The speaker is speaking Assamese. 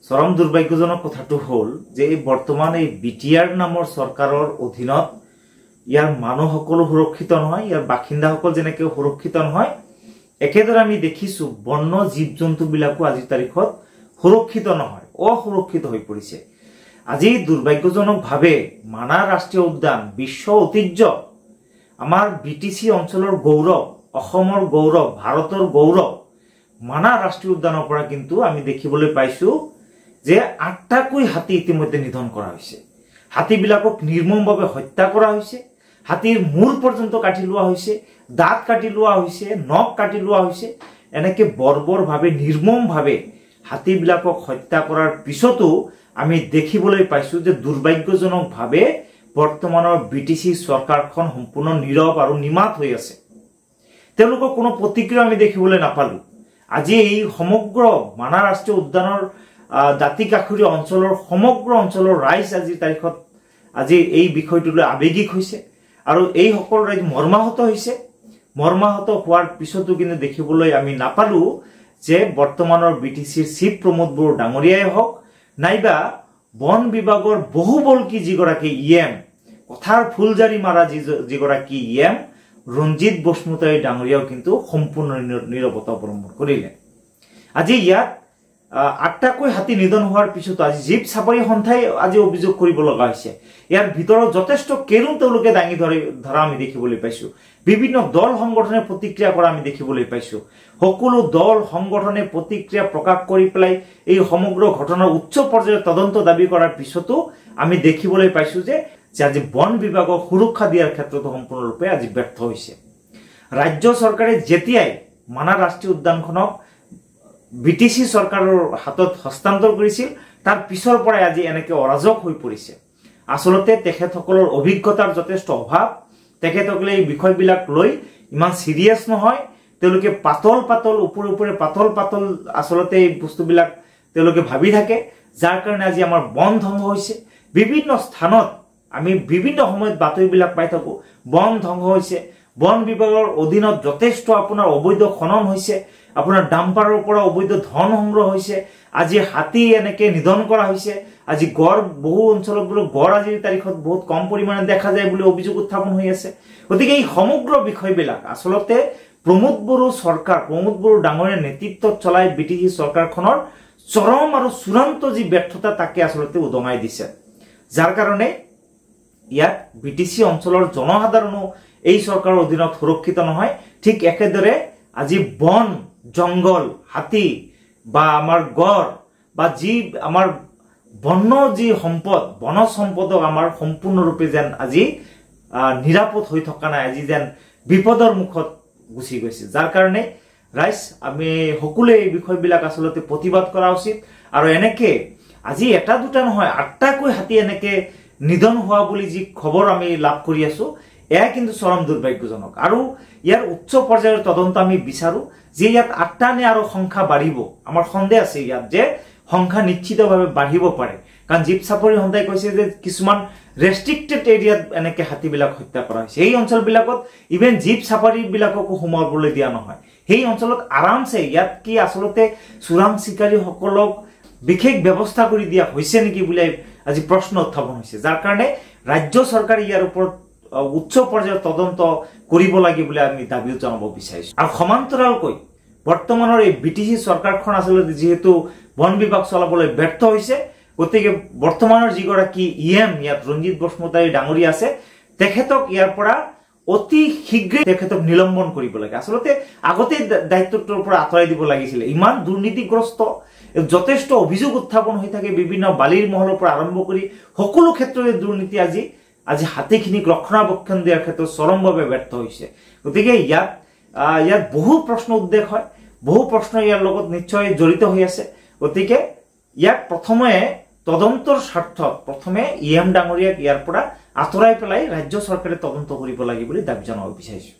চৰম দুৰ্ভাগ্যজনক কথাটো হ'ল যে বৰ্তমান এই বিটিআৰ নামৰ চৰকাৰৰ অধীনত ইয়াৰ মানুহসকলো সুৰক্ষিত নহয়, ইয়াৰ বাসিন্দাসকল যেনেকৈ সুৰক্ষিত নহয়, একেদৰে আমি দেখিছো বন্য জীৱ জন্তুবিলাকো আজিৰ তাৰিখত সুৰক্ষিত নহয়, অসুৰক্ষিত হৈ পৰিছে। আজি দুৰ্ভাগ্যজনকভাৱে মানাহ ৰাষ্ট্ৰীয় উদ্যান বিশ্ব ঐতিহ্য, আমাৰ বিটিচি অঞ্চলৰ গৌৰৱ, অসমৰ গৌৰৱ, ভাৰতৰ গৌৰৱ মানাহ ৰাষ্ট্ৰীয় উদ্যানৰ পৰা কিন্তু আমি দেখিবলৈ পাইছো যে ৮টাকৈ হাতী ইতিমধ্যে নিধন কৰা হৈছে। হাতীবিলাকক নিৰ্মমভাৱে হত্যা কৰা হৈছে, হাতীৰ মূৰ পৰ্যন্ত কাটি লোৱা হৈছে, দাঁত কাটি লোৱা হৈছে, নখ কাটি লোৱা হৈছে। এনেকে বৰ্বৰভাৱে নিৰ্মমভাৱে হাতীবিলাকক হত্যা কৰাৰ পিছতো আমি দেখিবলৈ পাইছো যে দুৰ্ভাগ্যজনকভাৱে বৰ্তমানৰ বিটিচি চৰকাৰখন সম্পূৰ্ণ নীৰৱ আৰু নিমাত হৈ আছে। তেওঁলোকৰ কোনো প্ৰতিক্ৰিয়া আমি দেখিবলৈ নাপালো। আজি এই সমগ্ৰ মানাহ ৰাষ্ট্ৰীয় উদ্যানৰ দাঁতি কাষৰীয়া অঞ্চলৰ সমগ্ৰ অঞ্চলৰ ৰাইজ আজিৰ তাৰিখত আজি এই বিষয়টোলৈ আৱেগিক হৈছে আৰু এই সকলো ৰাইজ মৰ্মাহত হৈছে। মৰ্মাহত হোৱাৰ পিছতো কিন্তু দেখিবলৈ আমি নাপালো যে বৰ্তমানৰ বিটিচিৰ চিফ প্ৰমোদ বড়ো ডাঙৰীয়াই হওক নাইবা বন বিভাগৰ বহুবল্কী যিগৰাকী ইএম, কথাৰ ফুলজাৰি মাৰা যিগৰাকী ইএম ৰঞ্জিত বসুমতাৰী ডাঙৰীয়াও কিন্তু সম্পূৰ্ণ নীৰৱতা অৱলম্বন কৰিলে। আজি ইয়াত ৮টাকৈ হাতী নিধন হোৱাৰ পিছতো আজি জীৱ চাফাৰী সন্থাই আজি অভিযোগ কৰিব লগা হৈছে। ইয়াৰ ভিতৰত যথেষ্ট কেৰুণ তেওঁলোকে দাঙি ধৰা আমি দেখিবলৈ পাইছো। বিভিন্ন দল সংগঠনে প্ৰতিক্ৰিয়া কৰা আমি দেখিবলৈ পাইছো। সকলো দল সংগঠনে প্ৰতিক্ৰিয়া প্ৰকাশ কৰি পেলাই এই সমগ্ৰ ঘটনাৰ উচ্চ পৰ্যায়ৰ তদন্ত দাবী কৰাৰ পিছতো আমি দেখিবলৈ পাইছো যে আজি বন বিভাগক সুৰক্ষা দিয়াৰ ক্ষেত্ৰতো সম্পূৰ্ণৰূপে আজি ব্যৰ্থ হৈছে। ৰাজ্য চৰকাৰে যেতিয়াই মানাহ ৰাষ্ট্ৰীয় উদ্যানখনক বিটিচি চৰকাৰৰ হাতত হস্তান্তৰ কৰিছিল তাৰ পিছৰ পৰাই আজি এনেকে অৰাজক হৈ পৰিছে। আচলতে তেখেতসকলৰ অভিজ্ঞতাৰ যথেষ্ট অভাৱ, তেখেতসকলে এই বিষয়বিলাক লৈ ইমান সিৰিয়াছ নহয়, তেওঁলোকে পাতল ওপৰে পাতল আচলতে এই বস্তুবিলাক তেওঁলোকে ভাবি থাকে, যাৰ কাৰণে আজি আমাৰ বন ধ্বংস হৈছে। বিভিন্ন স্থানত আমি বিভিন্ন সময়ত বাতৰিবিলাক পাই থাকো, বন ধ্বংস হৈছে, বন বিভাগৰ অধীনত যথেষ্ট আপোনাৰ অবৈধ খনন হৈছে, আপোনাৰ ডাম্পাৰৰ পৰা অবৈধ ধন সংগ্ৰহ হৈছে, আজি হাতী এনেকে নিধন কৰা হৈছে, আজি গড় বহু অঞ্চলত বোলো গড় আজিৰ তাৰিখত বহুত কম পৰিমাণে দেখা যায় বুলি অভিযোগ উত্থাপন হৈ আছে। গতিকে এই সমগ্ৰ বিষয়বিলাক আচলতে প্ৰমোদ বড়ো চৰকাৰ, প্ৰমোদ বড়ো ডাঙৰীয়াৰ নেতৃত্বত চলাই বিটিচি চৰকাৰখনৰ চৰম আৰু চূড়ান্ত যি ব্যৰ্থতা তাকে আচলতে উদঙাই দিছে, যাৰ কাৰণে ইয়াত বিটিচি অঞ্চলৰ জনসাধাৰণো এই চৰকাৰৰ অধীনত সুৰক্ষিত নহয়। ঠিক একেদৰে আজি বন জংগল, হাতী বা আমাৰ গড় বা যি আমাৰ বন্য যি সম্পদ, বনজ সম্পদক আমাৰ সম্পূৰ্ণৰূপে যেন আজি নিৰাপদ হৈ থকা নাই, আজি যেন বিপদৰ মুখত গুচি গৈছে। যাৰ কাৰণে ৰাইজ আমি সকলোৱে এই বিষয়বিলাক আচলতে প্ৰতিবাদ কৰা উচিত। আৰু এনেকে আজি এটা দুটা নহয় ৮টাকৈ হাতী এনেকে নিধন হোৱা বুলি যি খবৰ আমি লাভ কৰি আছো, এয়া কিন্তু চৰম দুৰ্ভাগ্যজনক। আৰু ইয়াৰ উচ্চ পৰ্যায়ৰ তদন্ত আমি বিচাৰো যে ইয়াত ৮টা নে আৰু সংখ্যা বাঢ়িব। আমাৰ সন্দেহ আছে ইয়াত যে সংখ্যা নিশ্চিতভাৱে বাঢ়িব পাৰে, কাৰণ জীৱ চাফাৰী সন্থাই কৈছে যে কিছুমান ৰেষ্ট্ৰিক্টেড এৰিয়াত এনেকে হাতীবিলাক হত্যা কৰা হৈছে। এই অঞ্চলবিলাকত ইভেন জীৱ চাফাৰী বিলাককো সোমাবলৈ দিয়া নহয়। সেই অঞ্চলত আৰামছে ইয়াত কি আচলতে চোৰাং চিকাৰীসকলক বিশেষ ব্যৱস্থা কৰি দিয়া হৈছে নেকি বুলি আজি প্ৰশ্ন উত্থাপন হৈছে, যাৰ কাৰণে ৰাজ্য চৰকাৰে ইয়াৰ ওপৰত উচ্চ পৰ্যায়ৰ তদন্ত কৰিব লাগে বুলি আমি দাবীও জনাব বিচাৰিছো। আৰু সমান্তৰালকৈ বৰ্তমানৰ এই বিটিচি চৰকাৰখন আচলতে যিহেতু বন বিভাগ চলাবলৈ ব্যৰ্থ হৈছে, গতিকে বৰ্তমানৰ যিগৰাকী ইএম ইয়াত ৰঞ্জিত বসুমতাৰী ডাঙৰীয়া আছে, তেখেতক ইয়াৰ পৰা অতি শীঘ্ৰে তেখেতক নিলম্বন কৰিব লাগে। আচলতে আগতে দায়িত্বটোৰ পৰা আঁতৰাই দিব লাগিছিলে। ইমান দুৰ্নীতিগ্ৰস্ত, যথেষ্ট অভিযোগ উত্থাপন হৈ থাকে বিভিন্ন বালিৰ মহলৰ পৰা আৰম্ভ কৰি সকলো ক্ষেত্ৰতে দুৰ্নীতি আজি হাতীখিনিক ৰক্ষণাবেক্ষণ দিয়াৰ ক্ষেত্ৰত চৰমভাৱে ব্যৰ্থ হৈছে। গতিকে ইয়াত বহু প্ৰশ্ন উদ্বেগ হয়, বহু প্ৰশ্ন ইয়াৰ লগত নিশ্চয় জড়িত হৈ আছে। গতিকে ইয়াক প্ৰথমে তদন্তৰ স্বাৰ্থত প্ৰথমে ইএম ডাঙৰীয়াক ইয়াৰ পৰা আঁতৰাই পেলাই ৰাজ্য চৰকাৰে তদন্ত কৰিব লাগে বুলি দাবী জনাব বিচাৰিছো।